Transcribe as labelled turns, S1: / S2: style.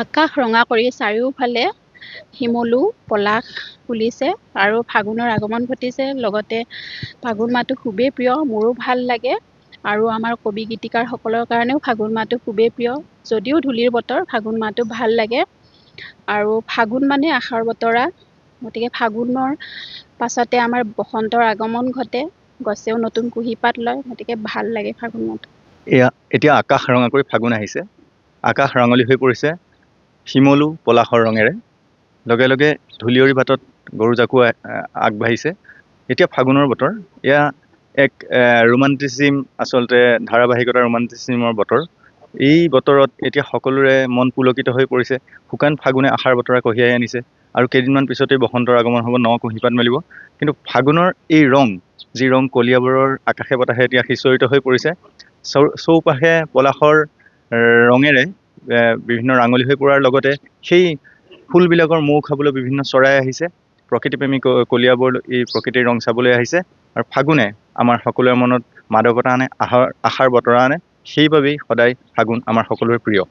S1: আকাশ ৰঙা কৰি চাৰিওফালে শিমলু পলাশ ফুলিছে আৰু ফাগুনৰ আগমন ঘটিছে। লগতে ফাগুন মাহটো খুবেই প্ৰিয়, মোৰো ভাল লাগে আৰু আমাৰ কবি গীতিকাৰসকলৰ কাৰণেও ফাগুন মাহটো খুবেই প্ৰিয়। যদিও ধূলিৰ বতৰ, ফাগুন মাহটো ভাল লাগে আৰু ফাগুন মানে আশাৰ বতৰা, গতিকে ফাগুনৰ পাছতে আমাৰ বসন্তৰ আগমন ঘটে, গছেও নতুন কুঁহিপাত লয়, গতিকে ভাল লাগে ফাগুন মাহটো।
S2: এতিয়া আকাশ ৰঙা কৰি ফাগুন আহিছে, আকাশ ৰাঙলী হৈ পৰিছে শিমলু পলাশৰ ৰঙেৰে, লগে লগে ধূলিয়ৰী বাটত গৰু জাকো আগবাঢ়িছে। এতিয়া ফাগুনৰ বতৰ, এয়া এক ৰোমান্টিচিজম, আচলতে ধাৰাবাহিকতা ৰোমান্টিচিজমৰ বতৰ। এই বতৰত এতিয়া সকলোৰে মন পুলকিত হৈ পৰিছে। শুকান ফাগুনে আশাৰ বতৰা কঢ়িয়াই আনিছে আৰু কেইদিনমান পিছতেই বসন্তৰ আগমন হ'ব, ন কুঁহিপাত মেলিব। কিন্তু ফাগুনৰ এই ৰং, যি ৰং কলিয়াবৰৰ আকাশে বতাহে এতিয়া সিঁচৰিত হৈ পৰিছে, চৌপাশে পলাশৰ ৰঙেৰে বিভিন্ন ৰাঙলী হৈ পৰাৰ লগতে সেই ফুলবিলাকৰ মৌ খাবলৈ বিভিন্ন চৰাই আহিছে। প্ৰকৃতিপ্ৰেমী কলিয়াবৰ এই প্ৰকৃতিৰ ৰং চাবলৈ আহিছে আৰু ফাগুনে আমাৰ সকলোৰে মনত মাদকতা আনে, আশাৰ বতৰা আনে। সেইবাবেই সদায় ফাগুন আমাৰ সকলোৰে প্ৰিয়।